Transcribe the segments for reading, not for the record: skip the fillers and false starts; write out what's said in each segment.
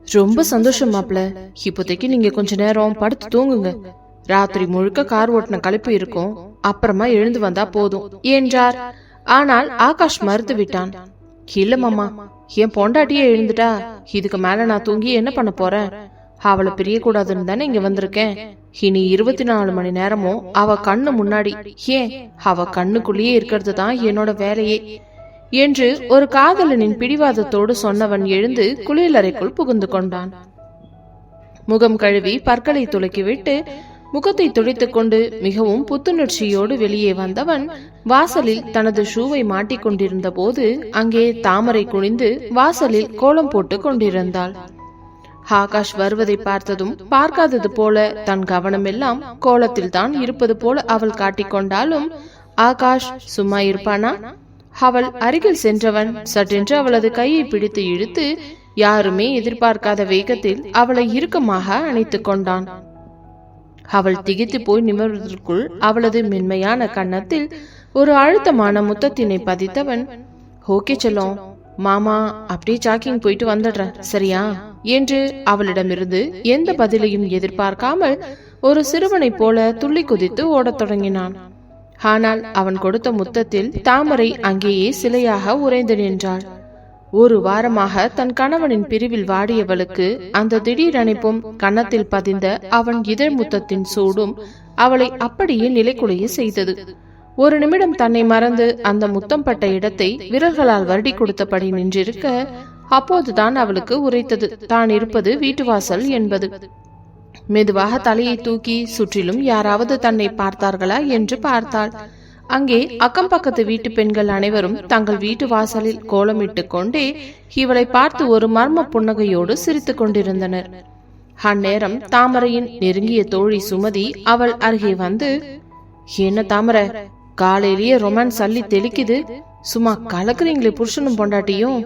ரொம்ப சந்தோஷம் மாப்ள. இப்போதைக்கு நீங்க கொஞ்ச நேரம் படுத்து தூங்குங்க. ராத்திரி முழுக்க கார் ஓட்டின களைப்பு இருக்கும், அப்புறமா எழுந்து வந்தா போதும் என்றார். ஆனால் ஆகாஷ் மறுத்து விட்டான். இல்ல மாமா, என் பொண்டாட்டியே எழுந்துட்டா இதுக்கு மேல நான் தூங்கி என்ன பண்ண போறேன்? அவளை பிரியக்கூடாதுன்னு தானே இங்க வந்திருக்கேன். இனி 24 மணி நேரமும் அவ கண்ணு முன்னாடி, ஏன் அவ கண்ணுக்குள்ளேயே இருக்கிறது தான் என்னோட வேலையே என்று ஒரு காதலனின் பிடிவாதத்தோடு சொன்னவன் எழுந்து குளியலறைக்குள் புகுந்து கொண்டான். முகம் கழுவி பற்களை துலக்கிவிட்டு முகத்தை துடைத்துக் கொண்டு மிகவும் புத்துணர்ச்சியோடு வெளியே வந்தவன் வாசலில் தனது ஷூவை மாட்டிக்கொண்டிருந்த போது அங்கே தாமரை குனிந்து வாசலில் கோலம் போட்டு கொண்டிருந்தாள். ஆகாஷ் வருவதை பார்த்ததும் பார்க்காதது போல தன் கவனமெல்லாம் கோலத்தில் தான் இருப்பது போல அவள் காட்டிக்கொண்டாலும் ஆகாஷ் சும்மா இருப்பானா? அவள் அருகில் சென்றவன் சட்டென்று அவளது கையை பிடித்து இழுத்து யாருமே எதிர்பார்க்காத வேகத்தில் அவளை இறுக்கமாக அணைத்துக் கொண்டான். அவள் திகைத்து போய் நிமிர்வதற்குள் அவளது மென்மையான கன்னத்தில் ஒரு அழுத்தமான முத்தத்தினை பதித்தவன், ஓகே செல்லம், மாமா அப்படியே ஜாக்கிங் போயிட்டு வந்துடுறேன், சரியா என்று அவளிடமிருந்து எந்த பதிலையும் எதிர்பார்க்காமல் ஒரு சிறுவனை போல துள்ளி குதித்து ஓடத் தொடங்கினான். ஆனால் அவன் கொடுத்த முத்தத்தில் தாமரை அங்கேயே சிலையாக உறைந்து நின்றாள். ஒரு வாரமாக தன் கணவனின் பிரிவில் வாடியவளுக்கு அந்த திடீர் அணைப்பும் கன்னத்தில் பதிந்த அவன் இதழ் முத்தத்தின் சூடும் அவளை அப்படியே நிலைக்குலைய செய்தது. ஒரு நிமிடம் தன்னை மறந்து அந்த முத்தம் பட்ட இடத்தை விரல்களால் வருடி கொடுத்தபடி நின்றிருக்க, அப்போதுதான் அவளுக்கு உரைத்தது தான் இருப்பது வீட்டு வாசல் என்பது. மெதுவாக தலையை தூக்கி சுற்றிலும் யாராவது தன்னை பார்த்தார்களா என்று பார்த்தாள். அங்கே அக்கம் பக்கத்து வீட்டு பெண்கள் அனைவரும் தங்கள் வீட்டு வாசலில் கோலமிட்டு கொண்டே இவளை பார்த்து ஒரு மர்ம புன்னகையோடு சிரித்துக் கொண்டிருந்தனர். அந்நேரம் தாமரையின் நெருங்கிய தோழி சுமதி அவள் அருகே வந்து, என்ன தாமரை, காலையிலேயே ரொமான்ஸ் அள்ளி தெளிக்குது, சும்மா கலக்குறீங்களே புருஷனும் பொண்டாட்டியும்.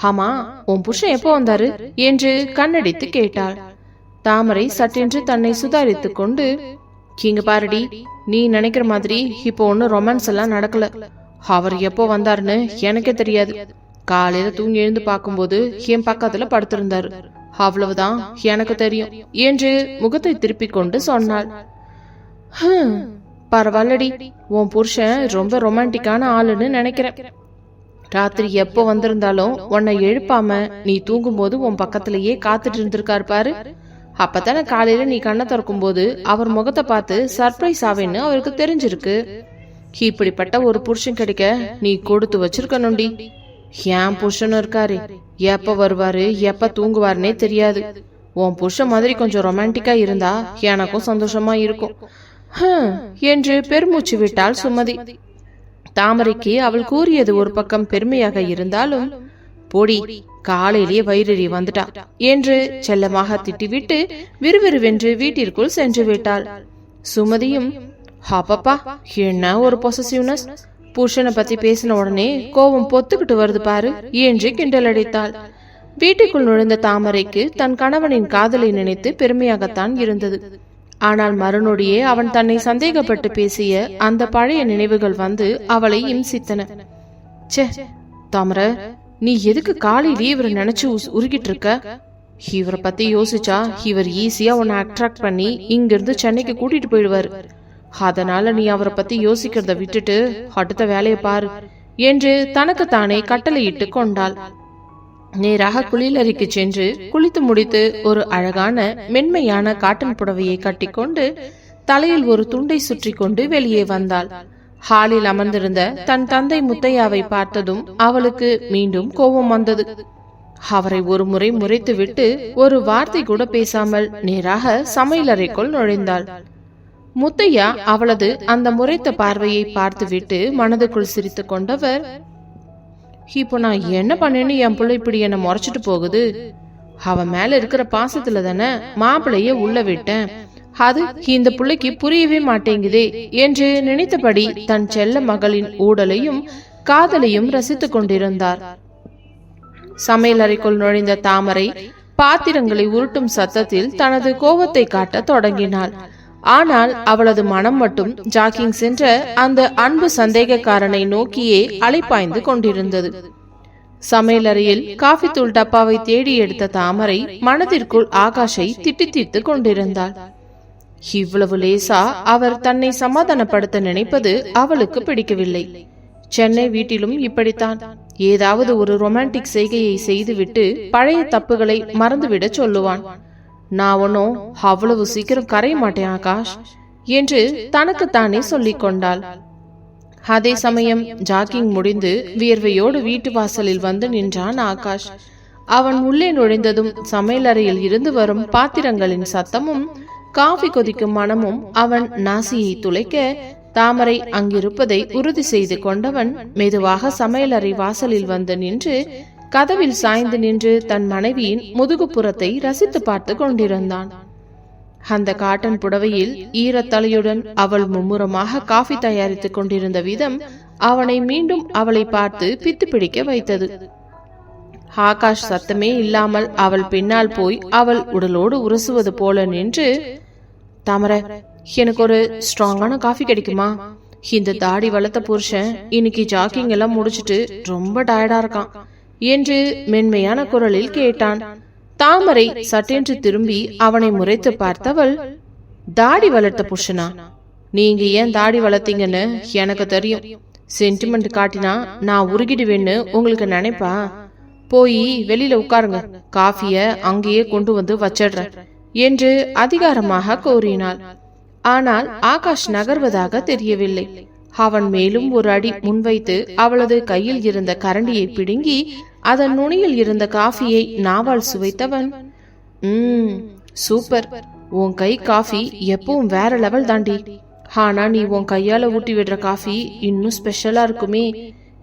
ஆமா, உன் புருஷன் எப்போ வந்தாரு என்று கண்ணடித்து கேட்டாள். தாமரை சட்டென்று தன்னை சுதாரித்துக் கொண்டு, இங்க பாருடி, நீ நினைக்கிற மாதிரி இப்போ ஒன்னும் ரொமான்ஸ் எல்லாம் நடக்கல. அவர் எப்போ வந்தாருன்னு எனக்கே தெரியாது. காலையில தூங்கி எழுந்து பார்க்கும்போது என் பக்கத்துல படுத்திருந்தாரு, அவ்வளவுதான் எனக்கு தெரியும் என்று முகத்தை திருப்பிக் கொண்டு சொன்னாள். பரவாயில்லடி, உன் புருஷன் ரொம்ப ரொமான்டிக்கான ஆளுன்னு நினைக்கிறேன். ராத்திரி எப்போ வந்திருந்தாலும் உன்னை எழுப்பாம நீ தூங்கும் போது உன் பக்கத்திலேயே காத்துட்டு இருந்திருக்காரு பாரு. அப்பதானே காலையில நீ கண்ணை திறக்கும் போது அவர் முகத்தை பார்த்து சர்ப்ரைஸ் ஆவேன்னு அவருக்கு தெரிஞ்சிருக்கு. இப்படிப்பட்ட ஒரு புருஷன் கிடைக்க நீ கொடுத்து வச்சிருக்கணும்டி. ஏன் புருஷனும் இருக்காரு, எப்ப வருவாரு எப்ப தூங்குவாருன்னே தெரியாது. உன் புருஷன் மாதிரி கொஞ்சம் ரொமான்டிக்கா இருந்தா எனக்கும் சந்தோஷமா இருக்கும் என்று பெருமூச்சு விட்டாள் சுமதி. தாமரைக்கு அவள் கூறியது ஒரு பக்கம் பெருமையாக இருந்தாலும், போடி, காலையிலேயே வயிறறி வந்துட்டா என்று செல்லமாக திட்டிவிட்டு விறுவிறுவென்று வீட்டிற்குள் சென்று விட்டாள். சுமதியும், அப்பப்பா என்ன ஒரு பொசசிவ்னஸ், புருஷனை பத்தி பேசின உடனே கோபம் பொத்துக்கிட்டு வருது பாரு என்று கிண்டல் அடித்தாள். வீட்டுக்குள் நுழைந்த தாமரைக்கு தன் கணவனின் காதலை நினைத்து பெருமையாகத்தான் இருந்தது. ஆனால் மறுநொடியே அவன் தன்னை சந்தேகப்பட்டு பேசிய அந்த பழைய நினைவுகள் வந்து அவளை இம்சித்தன. ச்சே தாமரை, நீ எதுக்கு காலையிலேயே இவரை நினைச்சு உருகிட்டு இருக்க? இவரை பத்தி யோசிச்சா இவர் ஈஸியா உன்னை அட்ராக்ட் பண்ணி இங்கிருந்து சென்னைக்கு கூட்டிட்டு போயிடுவாரு. அதனால நீ அவரை பத்தி யோசிக்கிறத விட்டுட்டு அடுத்த வேலையை பாரு என்று தனக்குத்தானே கட்டளையிட்டு கொண்டாள். நேராக குளியலறைக்கு சென்று குளித்து முடித்து ஒரு அழகான மென்மையான காட்டன் புடவையை கட்டிக்கொண்டு தலையில் ஒரு துண்டை சுற்றி கொண்டு வெளியே வந்தாள். ஹாலில் அமர்ந்திருந்த தன் தந்தை முத்தையாவை பார்த்ததும் அவளுக்கு மீண்டும் கோபம் வந்தது. அவரை ஒரு முறை முறைத்துவிட்டு ஒரு வார்த்தை கூட பேசாமல் நேராக சமையலறைக்குள் நுழைந்தாள். முத்தையா அவளது அந்த முறைத்த பார்வையை பார்த்துவிட்டு மனதுக்குள் சிரித்து கொண்டவர், இப்போ நான் என்ன பண்ணேன்னு என் பிள்ளை இப்படி என்ன முறைச்சிட்டு போகுது? அவன் மேல இருக்கிற பாசத்துல தானே மாப்பிள்ளைய உள்ள விட்டேன், அது இந்த பிள்ளைக்கு புரியவே மாட்டேங்குதே என்று நினைத்தபடி தன் செல்ல மகளின் ஊடலையும் காதலையும் ரசித்துக் கொண்டிருந்தார். சமையலறைக்குள் நுழைந்த தாமரை பாத்திரங்களை உருட்டும் சத்தத்தில் தனது கோபத்தை காட்ட தொடங்கினாள். ஆனால் அவளது மனம் மட்டும் ஜாக்கிங் சென்ற அந்த அன்பு சந்தேகக்காரனை நோக்கியே அலைப்பாய்ந்து கொண்டிருந்தது. சமையலறையில் காஃபி தூள் டப்பாவை தேடி எடுத்த தாமரை மனதிற்குள் ஆகாஷை திட்டி தீர்த்து கொண்டிருந்தாள். இவ்வளவு லேசா அவர் தன்னை சமாதானப்படுத்த நினைப்பது அவளுக்கு பிடிக்கவில்லை. சென்னை வீட்டிலும் இப்படித்தான். ஏதாவது ஒரு ரொமான்டிக் செய்கையை செய்துவிட்டு பழைய தப்புகளை மறந்துவிட சொல்லுவான். நான் ஒன்னும் அவ்வளவு சீக்கிரம் கரைய மாட்டேன் ஆகாஷ் என்று தனக்குத்தானே சொல்லிக் கொண்டாள். அதே சமயம் ஜாக்கிங் முடிந்து வியர்வையோடு வீட்டு வாசலில் வந்து நின்றான் ஆகாஷ். அவன் உள்ளே நுழைந்ததும் சமையலறையில் இருந்து வரும் பாத்திரங்களின் சத்தமும் காஃபி கொதிக்கும் மனமும் அவன் நாசியை துளைக்க தாமரை அங்கிருப்பதை உறுதி செய்து கொண்டவன் மெதுவாக சமையலறை வாசலில் வந்து நின்று கதவில் சாய்ந்து நின்று தன் மனைவியின் முதுகுப்புறத்தை ரசித்து பார்த்து கொண்டிருந்தான். அந்த காட்டன் புடவையில் ஈரத்தலையுடன் அவள் மும்முரமாக காஃபி தயாரித்துக் கொண்டிருந்த விதம் அவனை மீண்டும் அவளை பார்த்து பித்து பிடிக்க வைத்தது. ஆகாஷ் சத்தமே இல்லாமல் அவள் பின்னால் போய் அவள் உடலோடு உரசுவது போல நின்று, தாமரை, எனக்கு ஒரு ஸ்ட்ராங்கான காஃபி கிடைக்குமா? இந்த தாடி வளர்த்த புருஷன் இன்னைக்கு ஜாக்கிங் எல்லாம் முடிச்சிட்டு ரொம்ப டயர்டா இருக்கான் என்று மென்மையான குரலில் கேட்டான். தாமரை சட்டென்று திரும்பி அவனை முறைத்து பார்த்தவள், தாடி வளர்த்த புருஷனா? நீங்க ஏன் தாடி வளர்த்தீங்கன்னு எனக்கு தெரியும். சென்டிமெண்ட் காட்டினா நான் உருகிடுவேன்னு உங்களுக்கு நினைப்பா? போய் வெளியில உட்காருங்க, காஃபிய அங்கேயே கொண்டு வந்து வச்சிடுறேன் என்று அதிகாரமாக கூறினாள். ஆனால் ஆகாஷ் நகர்வதாக தெரியவில்லை. அவன் மேலும் ஒரு அடி முன்வைத்து அவளது கையில் இருந்த கரண்டியை பிடுங்கி அதன் நுனியில் இருந்த காஃபியை நாவால் சுவைத்தவன், சூப்பர், உன் கை காஃபி எப்பவும் வேற லெவல் தாண்டி. ஆனா நீ உன் கையால ஊட்டி விடுற காஃபி இன்னும் ஸ்பெஷலா இருக்குமே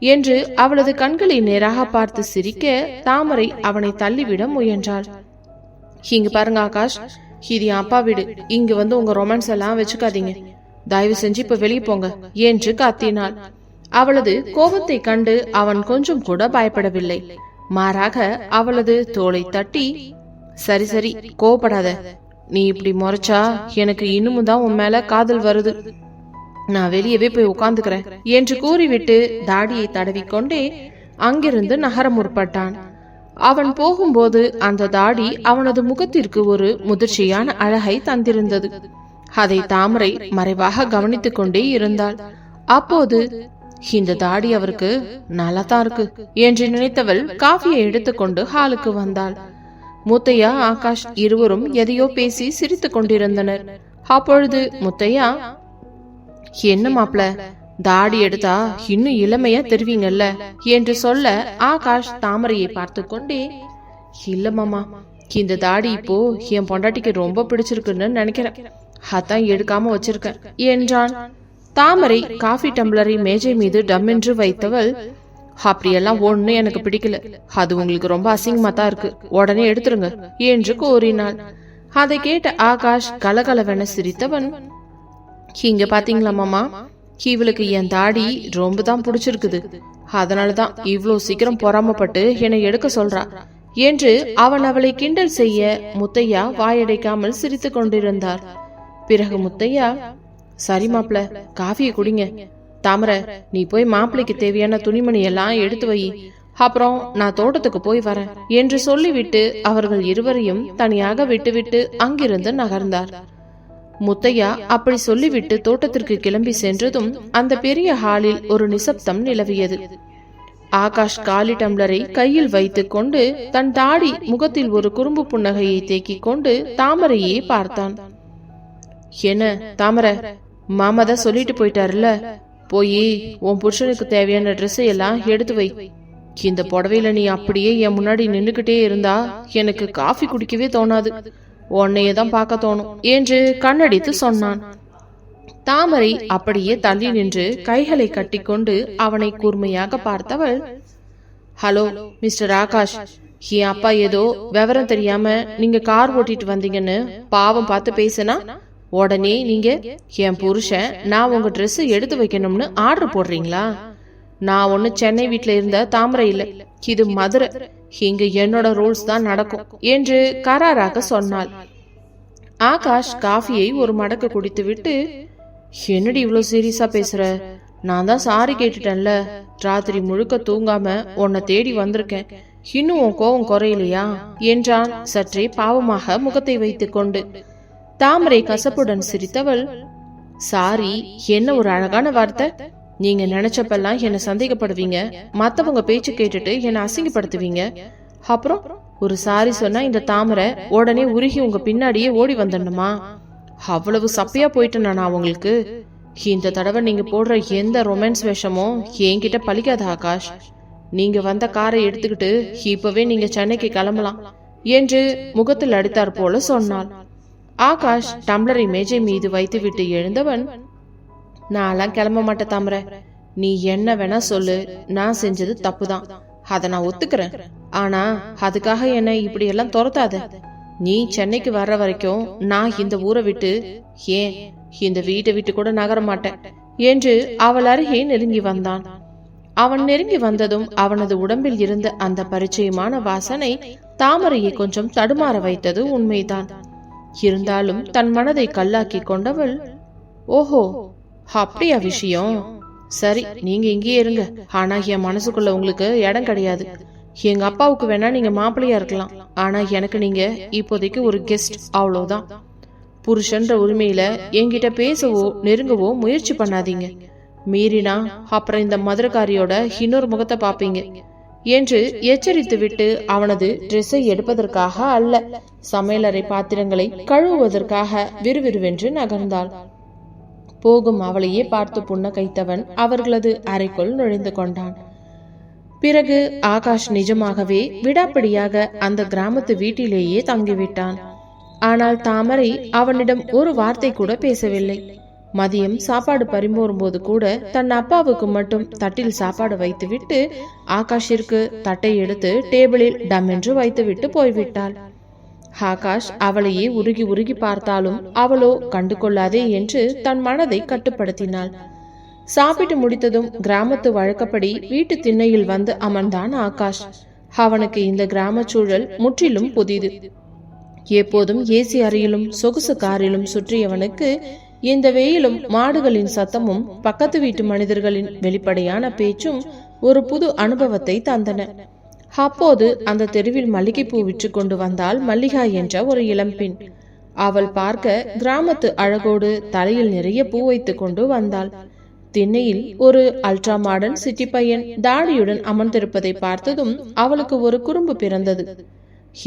என்று அவளது கண்களை நேராக பார்த்து சிரிக்க தாமரை அவனை தள்ளிவிட முயன்றாள். இங்க பாருங்க ஆகாஷ், இது என் அப்பா வீடு. இங்க வந்து உங்க ரொமான்ஸ் எல்லாம் வச்சுக்காதீங்க. தயவு செஞ்சு இப்ப வெளியே போங்க என்று கத்தினாள். அவளது கோபத்தை கண்டு அவன் கொஞ்சம் கூட பயப்படவில்லை. மாறாக அவளது தோளை தட்டி, சரி சரி, கோபப்படாத. நீ இப்படி முறைச்சா எனக்கு இன்னமும் தான் உன் மேல காதல் வருது. நான் வெளியவே போய் உட்கார்ந்துக்கிறேன் என்று கூறிவிட்டு தாடியை தடவிக்கொண்டே அங்கிருந்து நகர முற்பட்டான். அவன் போகும்போது அந்த தாடி அவனது முகத்திற்கு ஒரு முதிர்ச்சியான அழகை தந்திருந்தது. அதை தாமரை மறைவாக கவனித்துக் கொண்டே இருந்தாள். அப்போது, இந்த தாடி அவருக்கு நல்லாதான் இருக்கு என்று நினைத்தவள் காஃபியை எடுத்துக்கொண்டு ஹாலுக்கு வந்தாள். முத்தையா, ஆகாஷ் இருவரும் எதையோ பேசி சிரித்துக் கொண்டிருந்தனர். அப்பொழுது முத்தையா, என்ன மாப்ள, தாடி எடுத்தா இன்னும் இளமையா தெரிவிங்கல்ல என்று சொல்ல ஆகாஷ் தாமரையை பார்த்து கொண்டே, இல்ல மாமா, இந்த தாடி இப்போ என் பொண்டாட்டிக்கு ரொம்ப பிடிச்சிருக்குன்னு நினைக்கிறேன், அதான் எடுக்காம வச்சிருக்கேன் என்றான். தாமரை காஃபி டம்ளரை மேஜை மீது டம்மென்று வைத்தவள், அப்படியெல்லாம் ஒண்ணு எனக்கு பிடிக்கல, அது உங்களுக்கு ரொம்ப அசிங்கமா தான் இருக்கு, உடனே எடுத்துருங்க என்று கூறினாள். அதை கேட்ட ஆகாஷ் கலகலவென சிரித்தவன், இங்க பாத்தீங்களா மாமா, இவளுக்கு என் தாடி ரொம்ப தான் பிடிச்சிருக்குது, அதனாலதான் இவ்வளோ சீக்கிரம் பொறாமப்பட்டு என்னை எடுக்க சொல்றா என்று அவன் அவளை கிண்டல் செய்ய முத்தையா வாயடைக்காமல் சிரித்து கொண்டிருந்தார். பிறகு முத்தையா, சரி மாப்பிள, காஃபியை குடிங்க. தாமரை, நீ போய் மாப்பிளைக்கு தேவையான துணிமணி எல்லாம் எடுத்து வை, அப்புறம் நான் தோட்டத்துக்கு போய் வரேன் என்று சொல்லிவிட்டு அவர்கள் இருவரையும் தனியாக விட்டுவிட்டு அங்கிருந்து நகர்ந்தார். முத்தையா அப்படி சொல்லிவிட்டு தோட்டத்திற்கு கிளம்பி சென்றதும் அந்த பெரிய ஹாலில் ஒரு நிசப்தம் நிலவியது. ஆகாஷ் காலி டம்ளரை கையில் வைத்துக் கொண்டு தன் தாடி முகத்தில் ஒரு குறும்பு புன்னகையை தேக்கிக் கொண்டு தாமரையே பார்த்தான். என்ன தாமரை, மாமா தான் சொல்லிட்டு போயிட்டாருல, போய் உன் புருஷனுக்கு தேவையான ட்ரெஸ் எல்லாம் எடுத்து வை. இந்த புடவையில நீ அப்படியே என் முன்னாடி நின்னுகிட்டே இருந்தா எனக்கு காஃபி குடிக்கவே தோணாது, உன்னையே தான் பார்க்க தோணும் என்று கண்ணடித்து சொன்னான். தாமரை அப்படியே தள்ளி நின்று கைகளை கட்டிக்கொண்டு அவனை கூர்மையாக பார்த்தவள், ஹலோ மிஸ்டர் ஆகாஷ், என் அப்பா ஏதோ விவரம் தெரியாம நீங்க கார் ஓட்டிட்டு வந்தீங்கன்னு பாவம் பார்த்து பேசினா உடனே நீங்க என் புருஷன் நான் உங்க ட்ரெஸ் எடுத்து வைக்கணும்னு ஆர்டர் போடுறீங்களா? நான் ஒண்ணு சென்னை வீட்டுல இருந்த தாமரை இல்ல, இது மதுரை, இங்க என்னோட ரூல்ஸ் தான் நடக்கும் என்று கராராக சொன்னாள். ஆகாஷ் காஃபியை ஒரு மடக்கு குடித்து விட்டு, என்னடி இவ்வளவு சீரியஸா பேசுற, நான் தான் சாரி கேட்டுட்டேன்ல, ராத்திரி முழுக்க தூங்காம உன்னை தேடி வந்திருக்கேன். இன்னும் உன் கோவம் குறையிலையா என்றான் சற்றே பாவமாக முகத்தை வைத்துக் கொண்டு. தாமரை கசப்புடன் சிரித்தவள், சாரி, என்ன ஒரு அழகான வார்த்தை. நீங்க நினைச்சப்பெல்லாம் என்ன சந்தேகப்படுவீங்க, மத்தவங்க பேச்சு கேட்டுட்டு என்ன அசிங்கப்படுத்துவீங்க. அப்புறம் ஒரு சாரி சொன்னா இந்த தாமரை உடனே உருகி உங்க பின்னாடியே ஓடி வந்துடணுமா? அவ்வளவு சப்பையா போயிட்டு நான் உங்களுக்கு. இந்த தடவை நீங்க போடுற எந்த ரொமான்ஸ் வேஷமும் என்கிட்ட பலிக்காத ஆகாஷ். நீங்க வந்த காரை எடுத்துக்கிட்டு இப்பவே நீங்க சென்னைக்கு கிளம்பலாம் என்று முகத்தில் அடித்தார் போல சொன்னாள். ஆகாஷ் டம்ளரை மேஜை மீது வைத்து விட்டு எழுந்தவன், நான்லாம் கிளம்ப மாட்டேன் தாமரை. நீ என்ன வேணா சொல்லு, நான் செஞ்சது தப்புதான், அதை நான் ஒத்துக்கிறேன். ஆனா அதுக்காக என்ன இப்படி எல்லாம் துரத்தாத. நீ சென்னைக்கு வர்ற வரைக்கும் நான் இந்த ஊரை விட்டு, ஏன் இந்த வீட்டை விட்டு கூட நகர மாட்டேன் என்று அவள் அருகே நெருங்கி வந்தான். அவன் நெருங்கி வந்ததும் அவனது உடம்பில் இருந்த அந்த பரிச்சயமான வாசனை தாமரையை கொஞ்சம் தடுமாற வைத்தது உண்மைதான். இருந்தாலும் தன் மனதை கல்லாக்கி கொண்டவள், ஓஹோ அப்படியா விஷயம், சரி நீங்க இங்கேயே இருங்க. ஆனா என் மனசுக்குள்ள உங்களுக்கு இடம் கிடையாது. எங்க அப்பாவுக்கு வேணா நீங்க மாப்பிள்ளையா இருக்கலாம், ஆனா எனக்கு நீங்க இப்போதைக்கு ஒரு கெஸ்ட், அவ்வளவுதான். புருஷன்ற உரிமையில என்கிட்ட பேசவோ நெருங்கவோ முயற்சி பண்ணாதீங்க. மீறினா அப்புறம் இந்த மதுரக்காரியோட இன்னொரு முகத்தை பாப்பீங்க என்று எச்சரித்து விட்டு அவனது ட்ரெஸ்ஸை எடுப்பதற்காக அல்ல, சமையலறை பாத்திரங்களை கழுவுவதற்காக விறுவிறுவென்று நகர்ந்தாள். போகும் அவளையே பார்த்து புன்னகைத்தவன் அவர்களது அறைக்குள் நுழைந்து கொண்டான். பிறகு ஆகாஷ் நிஜமாகவே விடாப்பிடியாக அந்த கிராமத்து வீட்டிலேயே தங்கிவிட்டான். ஆனால் தாமரை அவனிடம் ஒரு வார்த்தை கூட பேசவில்லை. மதியம் சாப்பாடு பரிமாறும் போது கூட தன் அப்பாவுக்கு மட்டும் தட்டில் சாப்பாடு வைத்துவிட்டு ஆகாஷிற்கு தட்டை எடுத்து டேபிளில் டம் என்று வைத்துவிட்டு போய்விட்டாள். ஆகாஷ் அவளையே உருகி உருகி பார்த்தாலும் அவளோ கண்டு கொள்ளாதே என்று தன் மனதை கட்டுப்படுத்தினாள். சாப்பிட்டு முடித்ததும் கிராமத்து வழக்கப்படி வீட்டு திண்ணையில் வந்து அமர்ந்தான் ஆகாஷ். அவனுக்கு இந்த கிராம சூழல் முற்றிலும் புதிது. எப்போதும் ஏசி அறையிலும் சொகுசு காரிலும் சுற்றியவனுக்கு இந்த வெயிலும் மாடுகளின் சத்தமும் பக்கத்து வீட்டு மனிதர்களின் வெளிப்படையான பேச்சும் ஒரு புது அனுபவத்தை தந்தன. அப்போது அந்த தெருவில் மல்லிகைப்பூ விற்று கொண்டு வந்தாள் மல்லிகா என்ற ஒரு இளம்பெண். அவள் பார்க்க கிராமத்து அழகோடு தலையில் நிறைய பூ வைத்துக் கொண்டு வந்தாள். திண்ணையில் ஒரு அல்ட்ரா மாடர்ன் சிட்டி பையன் தாடியுடன் அமர்ந்திருப்பதை பார்த்ததும் அவளுக்கு ஒரு குறும்பு பிறந்தது.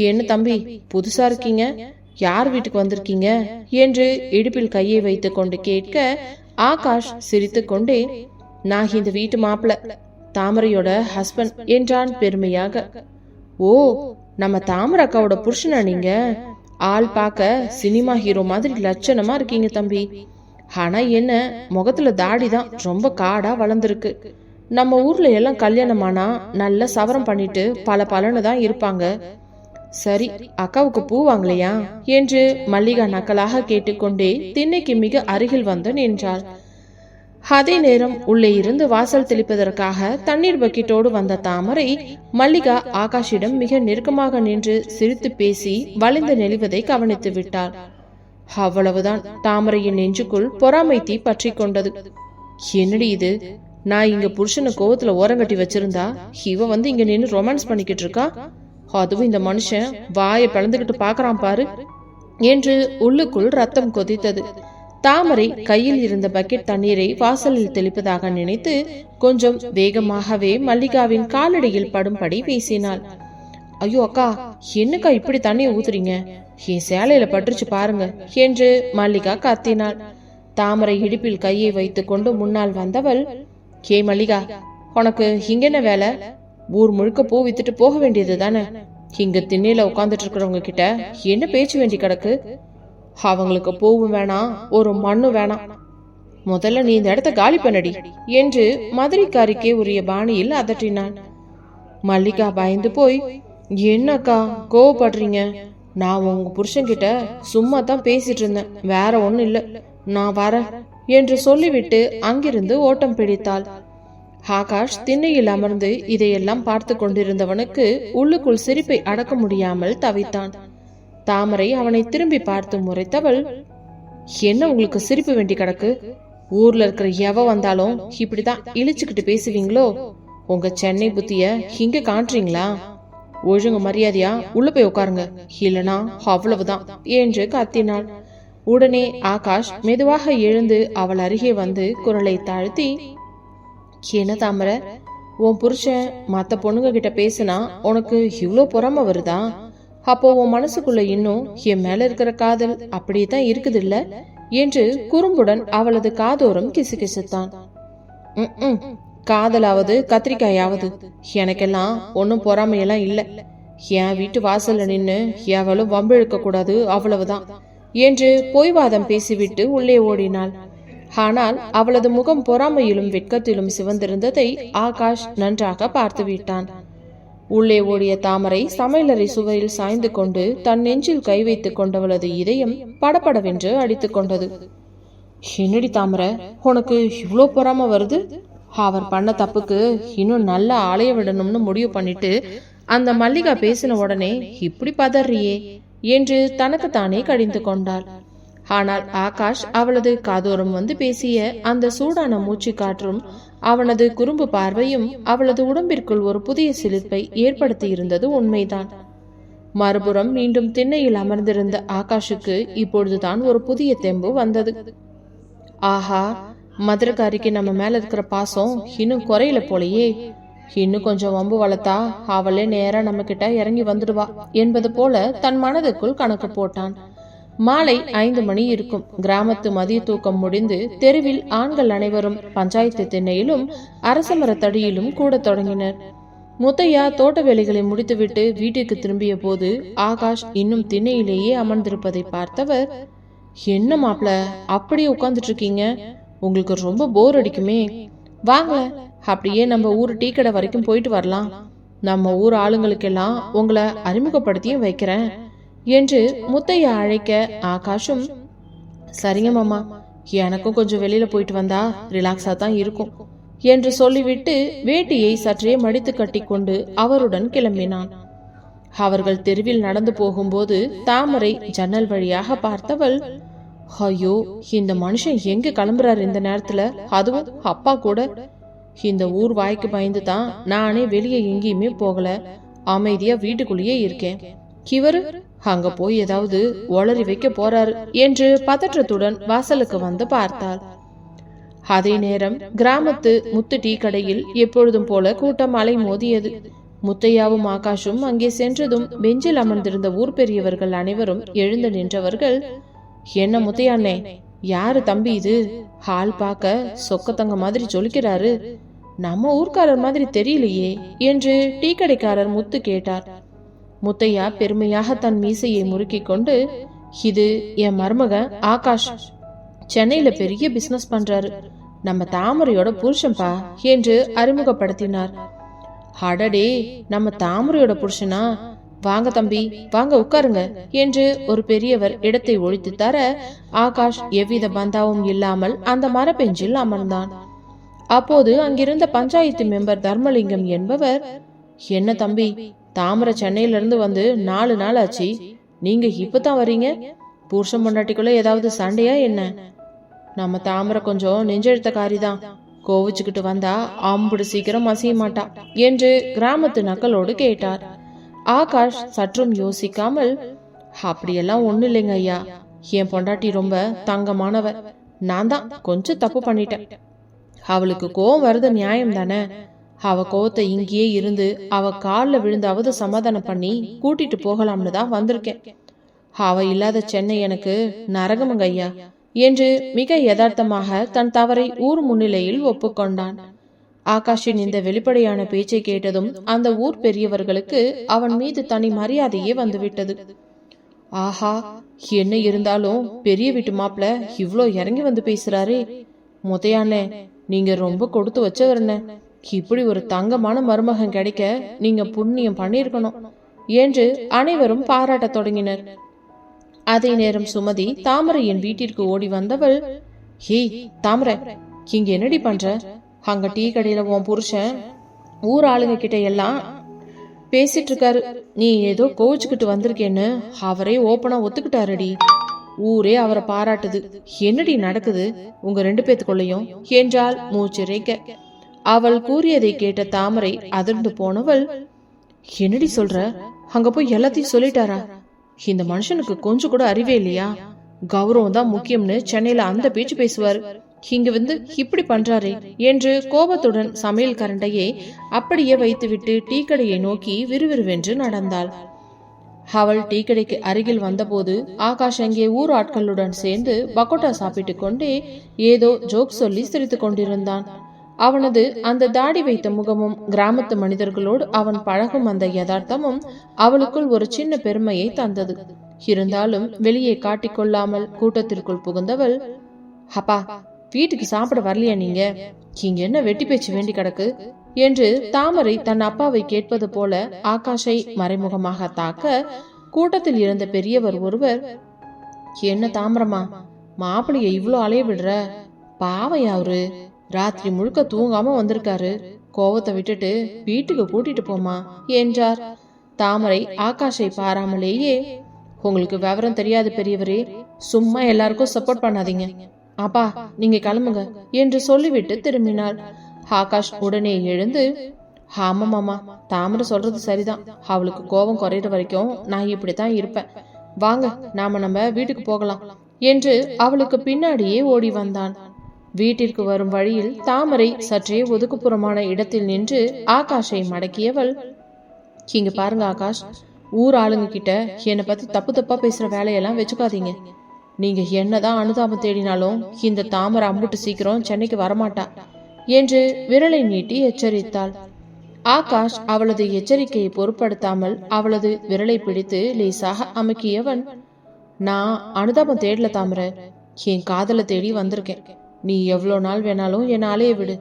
என்ன தம்பி, புதுசா இருக்கீங்க, யார் வீட்டுக்கு வந்திருக்கீங்க என்று இடுப்பில் கையை வைத்துக் கொண்டு கேட்க ஆகாஷ் சிரித்து கொண்டே, நான் இந்த வீட்டு மாப்பிள்ள, தாமரையோட ஹஸ்பண்ட் என்றான் பெருமையாக. ஓ, நம்ம தாமரை அக்காவோட புருஷனா நீங்க? ஆள் பார்க்க சினிமா ஹீரோ மாதிரி லட்சணமா இருக்கீங்க தம்பி. ஆனா என்ன, முகத்துல தாடிதான் ரொம்ப காடா வளர்ந்துருக்கு. நம்ம ஊர்ல எல்லாம் கல்யாணமானா நல்ல சவரம் பண்ணிட்டு பல பலன்னு தான் இருப்பாங்க. சரி, அக்காவுக்கு பூ வாங்கலையா என்று மல்லிகா நக்கலாக கேட்டுக்கொண்டே திண்ணைக்கு மிக அருகில் வந்து நின்றாள். அதே நேரம் உள்ளே இருந்து வாசல் தெளிப்பதற்காக தண்ணீர் பக்கெட்டோடு வந்த தாமரை மல்லிகா ஆகாஷிடம் மிக நெருக்கமாக நின்று சிரித்து பேசி வளைந்து நெளிவதை கவனித்து விட்டாள். அவ்வளவுதான், தாமரையின் நெஞ்சுக்குள் பொறாமை தீ பற்றி கொண்டது. என்னடி இது, நான் இங்க புருஷனை கோவத்துல ஓரங்கட்டி வச்சிருந்தா இவ வந்து இங்க நின்று ரொமான்ஸ் பண்ணிக்கிட்டு இருக்கா, அதுவும் இந்த மனுஷன் வாயை பிளந்துகிட்டு பாக்குறான் பாரு என்று உள்ளுக்குள் ரத்தம் கொதித்தது. தாமரை கையில் இருந்த பக்கெட் தண்ணீரை வாசலில் தெளிப்பதாக நினைத்து கொஞ்சம் வேகமாகவே மல்லிகாவின் காலடியில் படும்படி வீசினாள். ஐயோ அக்கா, என்னக்கா இப்படி தண்ணியை ஊத்துறீங்க, என் சேலையில பட்டுருச்சு பாருங்க என்று மல்லிகா கத்தினாள். தாமரை இடுப்பில் கையை வைத்துக் கொண்டு முன்னால் வந்தவள், கே மல்லிகா, உனக்கு இங்க என்ன வேலை? ஊர் முழுக்க பூ வித்துட்டு போக வேண்டியது தானே. இங்க திண்ணையில உட்காந்துட்டு இருக்கிறவங்க கிட்ட என்ன பேச்சு வேண்டி கிடக்கு? அவங்களுக்கு பூவும் வேணாம், ஒரு மண்ணும் வேணாம். முதல்ல நீ இந்த இடத்த காலி பண்ணடி என்று மதுரைக்காரிக்கே உரிய பாணியில் அதட்டினான். மல்லிகா பயந்து போய், என்னக்கா கோவப்படுறீங்க? நான் உங்க புருஷன்கிட்ட சும்மா தான் பேசிட்டு இருந்தேன், வேற ஒன்னும் இல்ல, நான் வரேன் என்று சொல்லிவிட்டு அங்கிருந்து ஓட்டம் பிடித்தாள். ஆகாஷ் திண்ணையில் அமர்ந்து இதையெல்லாம் பார்த்து கொண்டிருந்தவனுக்கு உள்ளுக்குள் சிரிப்பை அடக்க முடியாமல் தவித்தான். தாமரை அவனை திரும்பி பார்த்து முறைத்தவள், என்ன உங்களுக்கு சிரிப்பு வேண்டி கிடக்கு? ஊர்ல இருக்கிற எவ வந்தாலும் இப்படிதான் இழிச்சுக்கிட்டு பேசுவீங்களோ? உங்க சென்னை புத்திய இங்க காட்டுறீங்களா? ஒழுங்கு மரியாதையா உள்ள போய் உட்காருங்க, இல்லனா அவ்வளவுதான் என்று கத்தினாள். உடனே ஆகாஷ் மெதுவாக எழுந்து அவள் அருகே வந்து குரலை தாழ்த்தி, என்ன தாமரை, உன் புருஷன் மத்த பொண்ணுங்க கிட்ட பேசுனா உனக்கு இவ்ளோ பொறாம வருதா? அப்போ உன் மனசுக்குள்ள இன்னும் என் மேல இருக்கிற காதல் அப்படியே தான் இருக்குது இல்ல என்று குறும்புடன் அவளது காதோரம் கிசுகிசுத்தான். காதலாவது கத்திரிக்காயாவது எனக்கெல்லாம் ஒன்னும் பொறாமையெல்லாம் இல்ல. என் வீட்டு வாசல்ல நின்னு எவளும் வம்பிழுக்க கூடாது, அவ்வளவுதான் என்று பொய்வாதம் பேசிவிட்டு உள்ளே ஓடினாள். ஆனால் அவளது முகம் பொறாமையிலும் வெட்கத்திலும் சிவந்திருந்ததை ஆகாஷ் நன்றாக பார்த்து விட்டான். உள்ளே ஓடிய தாமரை சமையலறை சுவையில் சாய்ந்து கொண்டு தன் நெஞ்சில் கை வைத்துக் கொண்டவளது இதயம் படபடவென்று அடித்துக் கொண்டது. என்னடி தாமரை, உனக்கு இவ்ளோ பொறாம வருது? அவர் பண்ண தப்புக்கு இன்னும் நல்ல ஆளைய விடணும்னு முடிவு பண்ணிட்டு அந்த மல்லிகா பேசின உடனே இப்படி பதறியே என்று தனக்குத்தானே கடிந்து கொண்டாள். ஆனால் ஆகாஷ் அவளது காதோரம் வந்து பேசிய அந்த சூடான மூச்சு காற்றும் அவனது குறும்பு பார்வையும் அவளது உடம்பிற்குள் ஒரு புதிய சிலிர்ப்பை ஏற்படுத்தி இருந்தது உண்மைதான். மறுபுறம் மீண்டும் திண்ணையில் அமர்ந்திருந்த ஆகாஷுக்கு இப்பொழுதுதான் ஒரு புதிய தெம்பு வந்தது. ஆஹா, மதுரக்காரிக்கு நம்ம மேல இருக்கிற பாசம் இன்னும் குறையில போலையே. இன்னும் கொஞ்சம் வம்பு வளர்த்தா அவளே நேரா நம்ம கிட்ட இறங்கி வந்துடுவா என்பது போல தன் மனதுக்குள் கணக்கு போட்டான். மாலை 5 மணி இருக்கும். கிராமத்து மதிய தூக்கம் முடிந்து தெருவில் ஆண்கள் அனைவரும் பஞ்சாயத்து திண்ணையிலும் அரசமரத்தடியிலும் கூட தொடங்கினர். முத்தையா தோட்ட வேலைகளை முடித்துவிட்டு வீட்டுக்கு திரும்பிய போது ஆகாஷ் இன்னும் திண்ணையிலேயே அமர்ந்திருப்பதை பார்த்தவர், என்ன மாப்ள அப்படியே உட்கார்ந்துட்டு இருக்கீங்க? உங்களுக்கு ரொம்ப போர் அடிக்குமே, வாங்க அப்படியே நம்ம ஊர் டீ கடை வரைக்கும் போயிட்டு வரலாம். நம்ம ஊர் ஆளுங்களுக்கெல்லாம் உங்களை அறிமுகப்படுத்தியும் வைக்கிறேன் என்று முத்தையா அழைக்க ஆகாஷும், சரிங்க மாமா, எனக்கும் கொஞ்சம் வெளியில போயிட்டு வந்தா ரிலாக்ஸா தான் இருக்கும் என்று சொல்லிவிட்டு வேட்டியை சற்றே மடித்து கட்டிக்கொண்டு அவருடன் கிளம்பினான். அவர்கள் தெருவில் நடந்து போகும்போது தாமரை ஜன்னல் வழியாக பார்த்தவள், ஐயோ, இந்த மனுஷன் எங்க கிளம்புறாரு இந்த நேரத்துல, அதுவும் அப்பா கூட. இந்த ஊர் வாய்க்கு பயந்து தான் நானே வெளியே எங்கேயுமே போகல, அமைதியா வீட்டுக்குள்ளேயே இருக்கேன். இவரு அங்க போய் ஏதாவது ஒளறி வைக்க போறாரு என்று பதற்றத்துடன் வாசலுக்கு வந்து பார்த்தாள். அதே நேரம் கிராமத்து முத்து டீ கடையில் எப்பொழுதும் போல கூட்டம் அலை மோதியது. முத்தையாவும் ஆகாஷும் அங்கே சென்றதும் பெஞ்சில் அமர்ந்திருந்த ஊர் பெரியவர்கள் அனைவரும் எழுந்து நின்றவர்கள், என்ன முத்தையானே, யாரு தம்பி இது? ஹால் பார்க்க சொக்கத்தங்க மாதிரி ஜொலிக்கிறாரு, நம்ம ஊர்க்காரர் மாதிரி தெரியலையே என்று டீ கடைக்காரர் முத்து கேட்டார். முத்தையா பெருமையாக தன் மீசையை முறுக்கி கொண்டு, இது என் மருமகன் ஆகாஷ், சென்னையில பெரிய பிசினஸ் பண்றாரு, நம்ம தாமரையோட புருஷன்பா என்று அறிமுகப்படுத்தினார். அடடே, நம்ம தாமரையோட புருஷனா? வாங்க தம்பி, வாங்க உட்காருங்க என்று ஒரு பெரியவர் இடத்தை ஒழித்து தர ஆகாஷ் எவ்வித பந்தாவும் இல்லாமல் அந்த மரபெஞ்சில் அமர்ந்தான். அப்போது அங்கிருந்த பஞ்சாயத்து மெம்பர் தர்மலிங்கம் என்பவர், என்ன தம்பி, தாமரை சென்னையில இருந்து வந்து 4 நாள் ஆச்சு, நீங்க இப்பதான் வரீங்க? புருஷன் பொண்டாட்டிக்குள்ள ஏதாவது சண்டையா என்ன? நம்ம தாமரை கொஞ்சம் நெஞ்செழுத்தக்காரிதான், கோவிச்சுக்கிட்டு வந்தா அம்புடு சீக்கிரம் அசைய மாட்டா என்று கிராமத்து நக்கலோடு கேட்டார். ஆகாஷ் சற்றும் யோசிக்காமல், அப்படியெல்லாம் ஒண்ணு இல்லைங்க ஐயா, என் பொண்டாட்டி ரொம்ப தங்கமானவ, நான் தான் கொஞ்சம் தப்பு பண்ணிட்டேன். அவளுக்கு கோவம் வருது நியாயம் தானே, அவ கோவத்தை இங்கேயே இருந்து அவ காலில் விழுந்தாவது சமாதானம் பண்ணி கூட்டிட்டு போகலாம்னு தான் வந்திருக்கேன். அவ இல்லாத சென்னை எனக்கு நரகமுங்க ஐயா என்று மிக யதார்த்தமாக தன் தவறை ஊர் முன்னிலையில் ஒப்புக்கொண்டான். ஆகாஷின் இந்த வெளிப்படையான பேச்சை கேட்டதும் அந்த ஊர் பெரியவர்களுக்கு அவன் மீது தனி மரியாதையே வந்துவிட்டது. ஆஹா, என்ன இருந்தாலும் பெரிய வீட்டு மாப்பிள்ள இவ்ளோ இறங்கி வந்து பேசுறாரே. முத்தையானே, நீங்க ரொம்ப கொடுத்து வச்சவர்ன, இப்படி ஒரு தங்கமான மருமகன் கிடைக்க நீங்க புண்ணியம் பண்ணிருக்கணும் என்று அனைவரும் பாராட்ட தொடங்கினர். அதே நேரம் சுமதி தாமரையின் வீட்டிற்கு ஓடி வந்தவள், ஹேய் தாமரை, இங்க என்னடி பண்ற? அங்க டீ கடையில உன் புருஷன் ஊர் ஆளுங்க கிட்ட எல்லாம் பேசிட்டு இருக்காரு, நீ ஏதோ கோவிச்சுக்கிட்டு வந்திருக்கேன்னு அவரே ஓப்பனா ஒத்துக்கிட்டாரடி. ஊரே அவரை பாராட்டுது, என்னடி நடக்குது உங்க 2 பேத்துக்குள்ளையும் என்றால் மூச்சிறைக்க. அவள் கூறியதை கேட்ட தாமரை அதிர்ந்து போனவள், என்னடி சொல்ற? அங்க போய் எல்லாத்தையும் சொல்லிட்டாரா? இந்த மனுஷனுக்கு கொஞ்சம் கூட அறிவே இல்லையா? கௌரவம் தான் முக்கியம்னு சென்னையில அந்த பேச்சு பேசுவாரு, இங்க வந்து இப்படி பண்றாரே என்று கோபத்துடன் சமையல் கரண்டையை அப்படியே வைத்துவிட்டு டீ கடையை நோக்கி விறுவிறுவென்று நடந்தாள். அவள் டீ கடைக்கு அருகில் வந்தபோது ஆகாஷ் அங்கே ஊர் ஆட்களுடன் சேர்ந்து பக்கோட்டா சாப்பிட்டு கொண்டே ஏதோ ஜோக் சொல்லி சிரித்துக் கொண்டிருந்தான். அவனது அந்த தாடி வைத்த முகமும் கிராமத்து மனிதர்களோடு அவன் பழகும் அந்த யதார்த்தமும் அவளுக்குள் ஒரு சின்ன பெருமையை தந்தது. இருந்தாலும் வெளியே காட்டிக்கொள்ளாமல் கூட்டத்திற்குள் புகுந்தவள், அப்பா, வீட்டுக்கு சாப்பிட வரலையா நீங்க? இங்க என்ன வெட்டி பேச்சு வேண்டி கிடக்கு என்று தாமரை தன் அப்பாவை கேட்பது போல ஆகாஷை மறைமுகமாக தாக்க, கூட்டத்தில் இருந்த பெரியவர் ஒருவர், என்ன தாமரமா, மாப்பிளைய இவ்வளோ அலைய விடுற? பாவையா அவரு, ராத்திரி முழுக்க தூங்காம வந்திருக்காரு, கோவத்தை விட்டுட்டு வீட்டுக்கு கூட்டிட்டு போமா என்றார். தாமரை ஆகாஷை பாராமலேயே, உங்களுக்கு விவரம் தெரியாது பெரியவரே, சும்மா எல்லாருக்கும் சப்போர்ட் பண்ணாதீங்க, அப்பா நீங்க கிளம்புங்க என்று சொல்லிவிட்டு திரும்பினாள். ஆகாஷ் உடனே எழுந்து, ஆமா மாமா, தாமரை சொல்றது சரிதான், அவளுக்கு கோபம் குறையிற வரைக்கும் நான் இப்படித்தான் இருப்பேன், வாங்க நம்ம வீட்டுக்கு போகலாம் என்று அவளுக்கு பின்னாடியே ஓடி வந்தான். வீட்டிற்கு வரும் வழியில் தாமரை சற்றே ஒதுக்குப்புறமான இடத்தில் நின்று ஆகாஷை மடக்கியவள், இங்க பாருங்க ஆகாஷ், ஊர் ஆளுங்க கிட்ட என்னை பத்தி தப்பு தப்பா பேசுற வேலையெல்லாம் வச்சுக்காதீங்க. நீங்க என்னதான் அனுதாபம் தேடினாலும் இந்த தாமரை அம்புட்டு சீக்கிரம் சென்னைக்கு வரமாட்டா என்று விரலை நீட்டி எச்சரித்தாள். ஆகாஷ் அவளது எச்சரிக்கையை பொருட்படுத்தாமல் அவளது விரலை பிடித்து லேசாக அமுக்கியவன், நான் அனுதாபம் தேடல தாமரை, என் காதலை தேடி வந்திருக்கேன். நீ எவ்வளோ நாள் வேணாலும் என் அலைய விடு.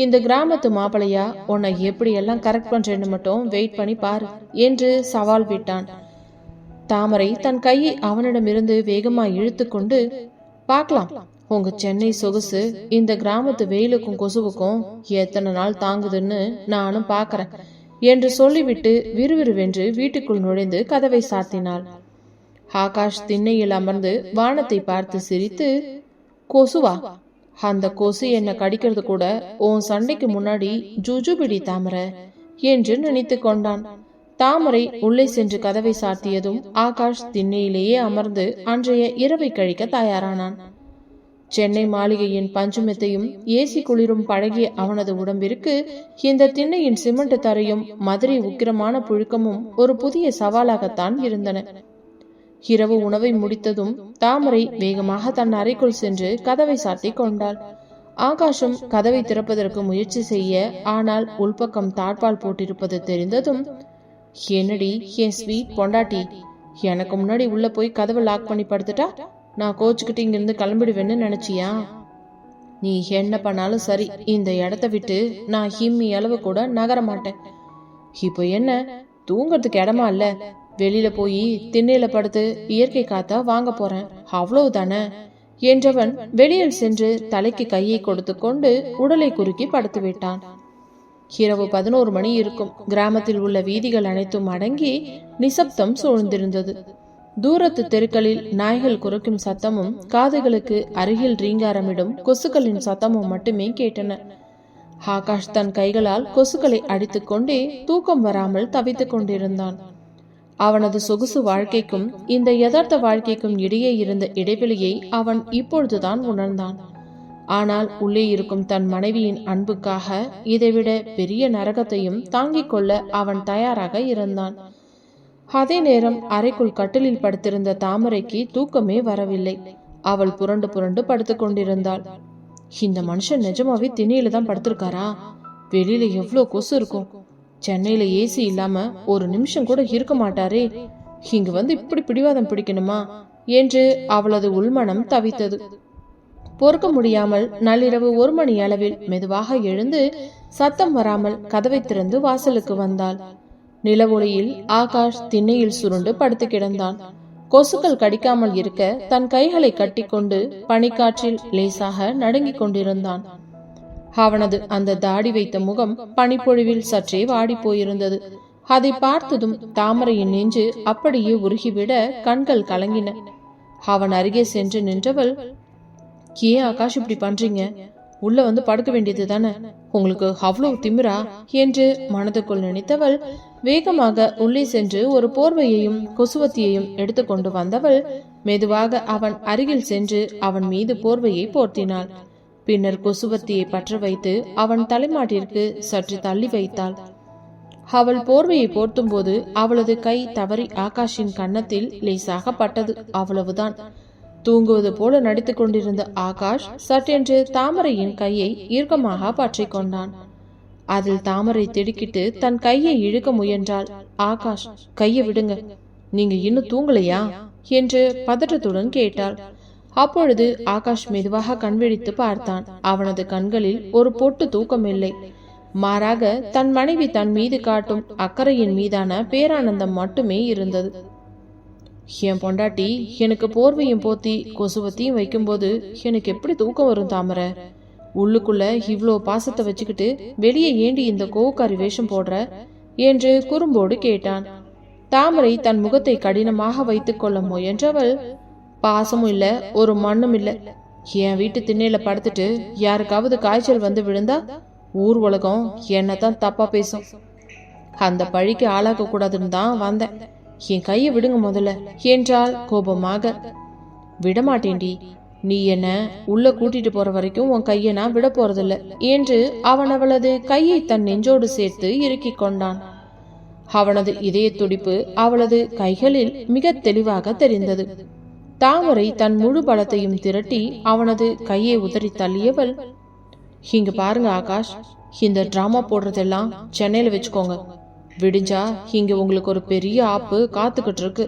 இந்த கிராமத்து மாப்பிளையா உன்னை எப்படி எல்லாம் கரெக்ட் பண்றேன்னு மட்டும் வெயிட் பண்ணி பாரு என்று சவால் விட்டான். தாமரை தன் கையை அவனிடமிருந்து வேகமாய் இழுத்து கொண்டு, பார்க்கலாம் உங்க சென்னை சொகுசு இந்த கிராமத்து வெயிலுக்கும் கொசுவுக்கும் எத்தனை நாள் தாங்குதுன்னு நானும் பாக்குறேன் என்று சொல்லிவிட்டு விறுவிறுவென்று வீட்டுக்குள் நுழைந்து கதவை சாத்தினாள். ஆகாஷ் திண்ணையில் அமர்ந்து வானத்தை பார்த்து சிரித்து, கொசுவா, அந்த கொசு என்ன கடிக்கிறது கூட உன் சண்டைக்கு முன்னாடி ஜுஜுபிடி தாமரை என்று நினைத்து கொண்டான். தாமரை உள்ளே சென்று கதவை சாத்தியதும் ஆகாஷ் திண்ணையிலேயே அமர்ந்து அன்றைய இரவை கழிக்க தயாரானான். சென்னை மாளிகையின் பஞ்சுமெத்தையும் ஏசி குளிரும் பழகிய அவனது உடம்பிற்கு இந்த திண்ணையின் சிமெண்ட் தரையும் மதுரை உக்கிரமான புழுக்கமும் ஒரு புதிய சவாலாகத்தான் இருந்தன. இரவு உணவை முடித்ததும் தாமரை வேகமாக தன் அறைக்குள் சென்று கதவை சாத்தி கொண்டாள். ஆகாஷும் கதவை திறப்பதற்கு முயற்சி செய்ய, ஆனால் உள்பக்கம் தாழ்பால் போட்டிருப்பது தெரிந்ததும், என்னடி என் ஸ்வீட் பொண்டாட்டி, எனக்கு முன்னாடி உள்ள போய் கதவை லாக் பண்ணி படுத்துட்டா நான் கோச்சுக்கிட்டு இங்கிருந்து கிளம்பிடுவேன்னு நினைச்சியா? நீ என்ன பண்ணாலும் சரி, இந்த இடத்த விட்டு நான் ஹிம்மி அளவு கூட நகர மாட்டேன். இப்போ என்ன தூங்கறதுக்கு இடமா இல்ல, வெளியில போய் திண்ணையில படுத்து இயற்கை காத்தா வாங்க போறேன், அவ்வளவுதானே என்றவன் வெளியில் சென்று தலைக்கு கையை கொடுத்து கொண்டு உடலை குறுக்கி படுத்து விட்டான். இரவு 11 மணி இருக்கும். கிராமத்தில் உள்ள வீதிகள் அனைத்தும் அடங்கி நிசப்தம் சூழ்ந்திருந்தது. தூரத்து தெருக்களில் நாய்கள் குறைக்கும் சத்தமும் காதுகளுக்கு அருகில் ரீங்காரமிடும் கொசுக்களின் சத்தமும் மட்டுமே கேட்டன. ஆகாஷ் தன் கைகளால் கொசுக்களை அடித்துக் கொண்டே தூக்கம் வராமல் தவித்துக் கொண்டிருந்தான். அவனது சொகுசு வாழ்க்கைக்கும் இந்த யதார்த்த வாழ்க்கைக்கும் இடையே இருந்த இடைவெளியை அவன் இப்பொழுதுதான் உணர்ந்தான். ஆனால் உள்ளே இருக்கும் தன் மனைவியின் அன்புக்காக இதைவிட பெரிய நரகத்தையும் தாங்கிக் கொள்ள அவன் தயாராக இருந்தான். அதே நேரம் அறைக்குள் கட்டிலில் படுத்திருந்த தாமரைக்கு தூக்கமே வரவில்லை. அவள் புரண்டு புரண்டு படுத்துக் கொண்டிருந்தாள். இந்த மனுஷன் நிஜமாவே திண்ணையில தான் படுத்திருக்காரா? வெளியில எவ்வளவு கொசு இருக்கும். சென்னையில ஏசி இல்லாம ஒரு நிமிஷம் கூட இருக்க மாட்டாரே, இங்கு வந்து இப்படி பிடிவாதம் பிடிக்கணுமா என்று அவளது உள்மனம் தவித்தது. பொறுக்க முடியாமல் நள்ளிரவு 1 மணி அளவில் மெதுவாக எழுந்து சத்தம் வராமல் கதவை திறந்து வாசலுக்கு வந்தாள். நிலவொளியில் ஆகாஷ் திண்ணையில் சுருண்டு படுத்து கிடந்தான். கொசுக்கள் கடிக்காமல் இருக்க தன் கைகளை கட்டிக்கொண்டு பனிக்காற்றில் லேசாக நடுங்கிக் கொண்டிருந்தான். அவனது அந்த தாடி வைத்த முகம் பனிப்பொழிவில் சற்றே வாடி போயிருந்தது. அதை பார்த்ததும் தாமரையின் நெஞ்சு அப்படியே உருகிவிட கண்கள் கலங்கின. அவன் அருகே சென்று நின்றவள், ஏன் ஆகாஷ் இப்படி பண்றீங்க? உள்ள வந்து படுக்க வேண்டியது தானே, உங்களுக்கு அவ்வளவு திமிரா என்று மனதுக்குள் நினைத்தவள் வேகமாக உள்ளே சென்று ஒரு போர்வையையும் கொசுவத்தியையும் எடுத்துக்கொண்டு வந்தவள் மெதுவாக அவன் அருகில் சென்று அவன் மீது போர்வையை போர்த்தினாள். பின்னர் கொசுவத்தியை பற்ற வைத்து அவன் தலைமாட்டிற்கு சற்று தள்ளி வைத்தாள். அவள் போர்வையை போர்த்தும் போது அவளது கை தவறி ஆகாஷின் கன்னத்தில் லேசாக பட்டது, அவ்வளவுதான். தூங்குவது போல நடித்துக் கொண்டிருந்த ஆகாஷ் சட்டென்று தாமரையின் கையை இறுக்கமாக பற்றி கொண்டான். அதில் தாமரை திடுக்கிட்டு தன் கையை இழுக்க முயன்றாள். ஆகாஷ், கையை விடுங்க, நீங்க இன்னும் தூங்கலையா என்று பதற்றத்துடன் கேட்டாள். அப்பொழுது ஆகாஷ் மெதுவாக கண்விழித்து பார்த்தான். அவனது கண்களில் ஒரு பொட்டு தூக்கம் இல்லை, மாறாக தன் மனைவி தன் மீது காட்டும் அக்கறையின் மீதான பேரானந்தம் மட்டுமே இருந்தது. என் பொண்டாட்டி எனக்கு போர்வையும் போத்தி கொசுவத்தையும் வைக்கும்போது எனக்கு எப்படி தூக்கம் வரும் தாமரை? உள்ளுக்குள்ள இவ்வளோ பாசத்தை வச்சுக்கிட்டு வெளியே ஏண்டி இந்த கோவுக்காரி வேஷம் போடுற என்று குறும்போடு கேட்டான். தாமரை தன் முகத்தை கடினமாக வைத்துக் கொள்ள முயன்றவள், பாசமும் இல்ல, ஒரு மண்ணும் இல்ல. என் வீட்டு திண்ணையில படுத்துட்டு யாருக்காவது காய்ச்சல் வந்து விழுந்தா ஊர் உலகம் என்னதான் தப்பா பேசும். அந்த பழிக்கு ஆளாக்க கூடாதுன்னு தான் வந்தேன். என் கையை விடுங்க முதல்ல என்றாள் கோபமாக. விடமாட்டேன்டி, நீ என்ன உள்ள கூட்டிட்டு போற வரைக்கும் உன் கையை நான் விட போறதில்ல என்று அவன் அவளது கையை தன் நெஞ்சோடு சேர்த்து இறுக்கிக் கொண்டான். அவனது இதய துடிப்பு அவளது கைகளில் மிக தெளிவாக தெரிந்தது. தாமரை தன் முழு பலத்தையும் திரட்டி அவனது கையை உதறி தள்ளியவள், இங்க பாருங்க ஆகாஷ், இந்த டிராமா போடுறதெல்லாம் சென்னையில வச்சுக்கோங்க. விடிஞ்சா இங்க உங்களுக்கு ஒரு பெரிய ஆப்பு காத்துக்கிட்டு இருக்கு.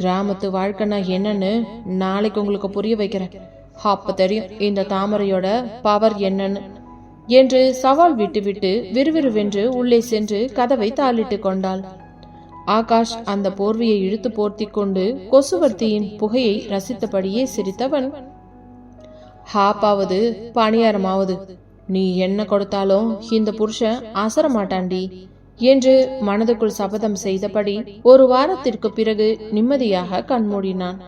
கிராமத்து வாழ்க்கைனா என்னன்னு நாளைக்கு உங்களுக்கு புரிய வைக்கிறேன். அப்ப தெரியும் இந்த தாமரையோட பவர் என்னன்னு என்று சவால் விட்டுவிட்டு விறுவிறுவென்று உள்ளே சென்று கதவை தாளிட்டு கொண்டாள். ஆகாஷ் அந்த போர்வையை இழுத்து போர்த்தி கொண்டு கொசுவர்த்தியின் புகையை ரசித்தபடியே சிரித்தவன், ஹாப்பாவது பணியாரமாவது நீ என்ன கொடுத்தாலும் இந்த புருஷன் அசர மாட்டாண்டி என்று மனதுக்குள் சபதம் செய்தபடி ஒரு வாரத்திற்கு பிறகு நிம்மதியாக கண்மூடினான்.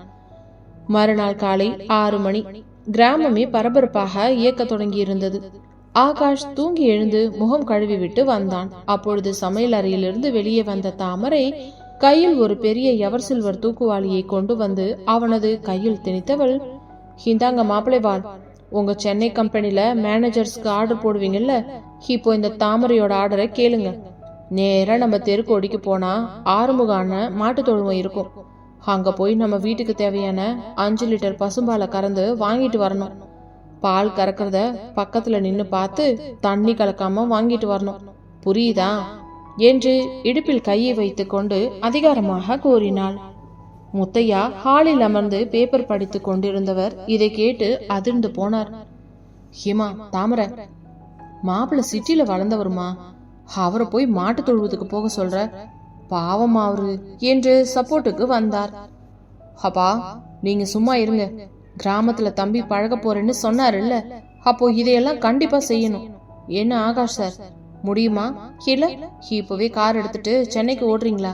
மறுநாள் காலை 6 மணி. கிராமமே பரபரப்பாக இயக்க தொடங்கியிருந்தது. ஆகாஷ் தூங்கி எழுந்து முகம் கழுவி விட்டு வந்தான். அப்பொழுது சமையல் அறையிலிருந்து வெளியே வந்த தாமரை கையில் ஒரு பெரிய எவர் சில்வர் தூக்குவாளியை கொண்டு வந்து அவனது கையில் திணித்தவள், இந்தாங்க மாப்பிளை வாழ், உங்க சென்னை கம்பெனில மேனேஜர்ஸ்க்கு ஆர்டர் போடுவீங்கல்ல, இப்போ இந்த தாமரையோட ஆர்டரை கேளுங்க. நேரா நம்ம தெருக்கோடிக்கு போனா ஆறுமுகான மாட்டு தொழுவம் இருக்கும். அங்க போய் நம்ம வீட்டுக்கு தேவையான 5 லிட்டர் பசும்பாலை கறந்து வாங்கிட்டு வரணும். பால் கறக்கிறத பக்கத்துல நின்னு பார்த்து தண்ணி கலக்காம வாங்கிட்டு வரணும். புரியுதா என்று இடுப்பில் கையை வைத்து கொண்டு அதிகாரமாக கூறினாள். முத்தையா ஹாலில் அமர்ந்து பேப்பர் படித்து கொண்டிருந்தவர் இதை கேட்டு அதிர்ந்து போனார். ஹேமா, தாமரை மாப்பிள்ள சிட்டில வளர்ந்தவருமா, அவரை போய் மாட்டு தொழுவதுக்கு போக சொல்ற, பாவம் அவரு என்று சப்போர்ட்டுக்கு வந்தார். அப்பா நீங்க சும்மா இருங்க, கிராமத்துல தம்பி பழக போறேன்னு சொன்னாருல்ல, அப்போ இதையெல்லாம் கண்டிப்பா செய்யணும். என்ன ஆகாஷ் சார், முடியுமா? இல்ல இப்பவே கார் எடுத்துட்டு சென்னைக்கு ஓடுறீங்களா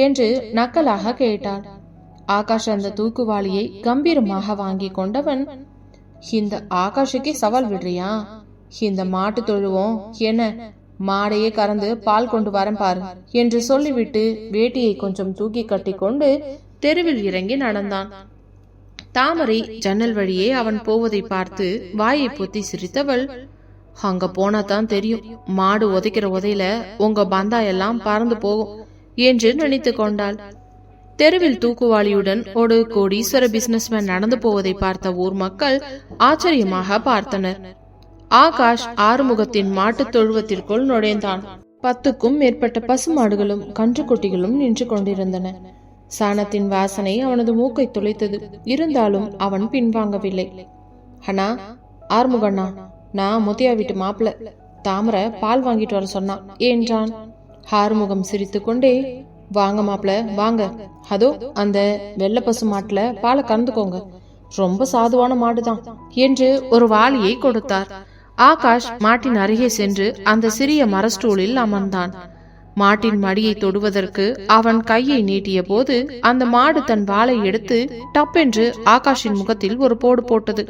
என்று நக்கலாக கேட்டாள். ஆகாஷ் அந்த தூக்குவாளியை கம்பீரமாக வாங்கி கொண்டவன், இந்த ஆகாஷுக்கே சவால் விடுறியா? இந்த மாட்டு தொழுவோம் என்ன, மாடையே கறந்து பால் கொண்டு வரேன் பாரு என்று சொல்லிவிட்டு வேட்டியை கொஞ்சம் தூக்கி கட்டி கொண்டு தெருவில் இறங்கி நடந்தான். தாமரை ஜன்னல் வழியே அவன் போவதை பார்த்து வாயை பொத்தி சிரித்தவள், அங்க போனா தான் தெரியும், மாடு உதைக்கிற உதையில உங்க பந்தா எல்லாம் பறந்து போகும் என்று நினைத்து கொண்டாள். தெருவில் தூக்குவாளியுடன் ஒரு கோடீஸ்வர பிசினஸ்மேன் நடந்து போவதை பார்த்த ஊர் மக்கள் ஆச்சரியமாக பார்த்தனர். ஆகாஷ் ஆறுமுகத்தின் மாட்டுத் தொழுவத்திற்குள் நுழைந்தான். 10க்கும் மேற்பட்ட பசுமாடுகளும் கன்றுக்குட்டிகளும் நின்று கொண்டிருந்தன. சாணத்தின் வாசனை அவனது மூக்கை துளைத்தது. இருந்தாலும் அவன் பின்வாங்கவில்லை. அண்ணா, ஆறுமுகண்ணா, நான் முத்தையா வீட்டு மாப்பிள்ள, தாமரை பால் வாங்கிட்டு வர சொன்னான் என்றான். ஆறுமுகம் சிரித்து கொண்டே, வாங்க மாப்பிள்ள வாங்க, அதோ அந்த வெள்ளை பசு மாட்டுல பாலை கறந்துக்கோங்க, ரொம்ப சாதுவான மாடுதான் என்று ஒரு வாளியை கொடுத்தார். ஆகாஷ் மாட்டின் அருகே சென்று அந்த சிறிய மரஸ்டூலில் அமர்ந்தான். மாட்டின் மடியை தொடுவதற்கு அவன் கையை நீட்டிய போது அந்த மாடு தன் வாளை எடுத்து டப்பென்று ஆகாஷின் முகத்தில் ஒரு போடு போட்டது.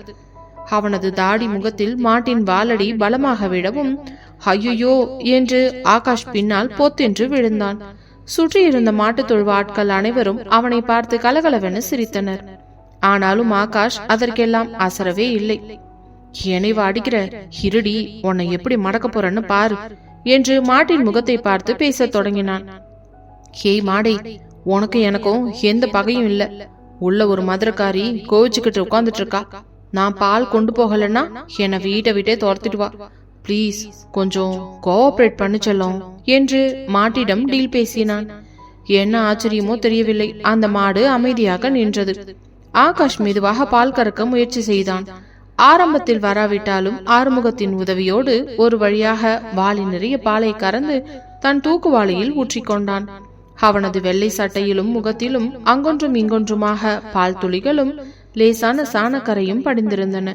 அவனது தாடி முகத்தில் மாட்டின் வாலடி பலமாக விடவும் ஐயோ என்று ஆகாஷ் பின்னால் பொத்தென்று விழுந்தான். சுற்றியிருந்த மாட்டுத் தொழுவ ஆட்கள் அனைவரும் அவனை பார்த்து கலகலவென சிரித்தனர். ஆனாலும் ஆகாஷ் அதற்கெல்லாம் அசரவே இல்லை. என்னைவா அடிக்கிற, இருடி, உன்னை எப்படி மடக்க போறன்னு பாரு என்று மாட்டின் முகத்தை பார்த்து பேசத் தொடங்கினான். ஹேய் மாடை, உனக்கு எனக்கும் எந்த பகையும் இல்ல. உள்ள ஒரு மதுரக்காரி கோவிச்சுக்கிட்டு உட்கார்ந்துட்டு இருக்கா. நான் பால் கொண்டு போகலன்னா என்னை வீட்டை விட்டே துரத்திட்டு வா. பிளீஸ் கொஞ்சம் கோஆபரேட் பண்ணு செல்லம் என்று மாட்டிடம் டீல் பேசினான். என்ன ஆச்சரியமோ தெரியவில்லை, அந்த மாடு அமைதியாக நின்றது. ஆகாஷ் மெதுவாக பால் கறக்க முயற்சி செய்தான். ஆரம்பத்தில் வராவிட்டாலும் ஆறுமுகத்தின் உதவியோடு ஒரு வழியாக வாளி நிறைய பாலை கறந்து தன் தூக்குவாளியில் ஊற்றிக்கொண்டான். அவனது வெள்ளை சட்டையிலும் முகத்திலும் அங்கொன்றும் இங்கொன்றுமாக பால் துளிகளும் லேசான சாணக்கரையும் படிந்திருந்தன.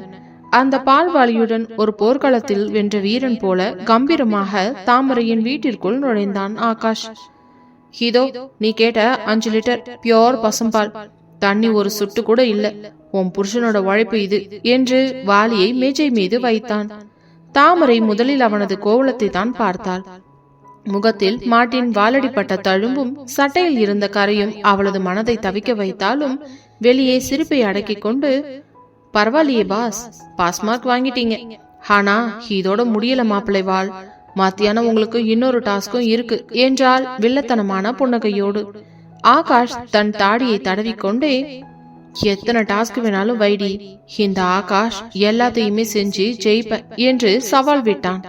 அந்த பால்வாளியுடன் ஒரு போர்க்களத்தில் வென்ற வீரன் போல கம்பீரமாக தாமரையின் வீட்டிற்குள் நுழைந்தான் ஆகாஷ். இதோ நீ கேட்ட 5 லிட்டர் பியோர் பசும்பால், தண்ணி ஒரு சுட்டு கூட இல்ல, உன் புருஷனோட உழைப்பு இது என்று வாளியை மேஜை மீது வைத்தான். தாமரை முதலில் அவனது கோவலத்தை தான் பார்த்தாள். முகத்தில் மாட்டின் வாலடிப்பட்ட தழும்பும் சட்டையில் இருந்த கரையும் அவளது மனதை தவிக்க வைத்தாலும் வெளியே சிரிப்பை அடக்கிக் கொண்டு, பரவாயில்லையே பாஸ், பாஸ் மார்க் வாங்கிட்டீங்க. ஆனா இதோட முடியல மாப்பிள்ளை வாழ், மத்தியானம் உங்களுக்கு இன்னொரு டாஸ்கும் இருக்கு என்றால் வில்லத்தனமான புன்னகையோடு. ஆகாஷ் தன் தாடியை தடவிக்கொண்டே, எத்தனை டாஸ்க் வேணாலும் வைடி, இந்த ஆகாஷ் எல்லாத்தையுமே செஞ்சு ஜெயிப்ப என்று சவால் விட்டான்.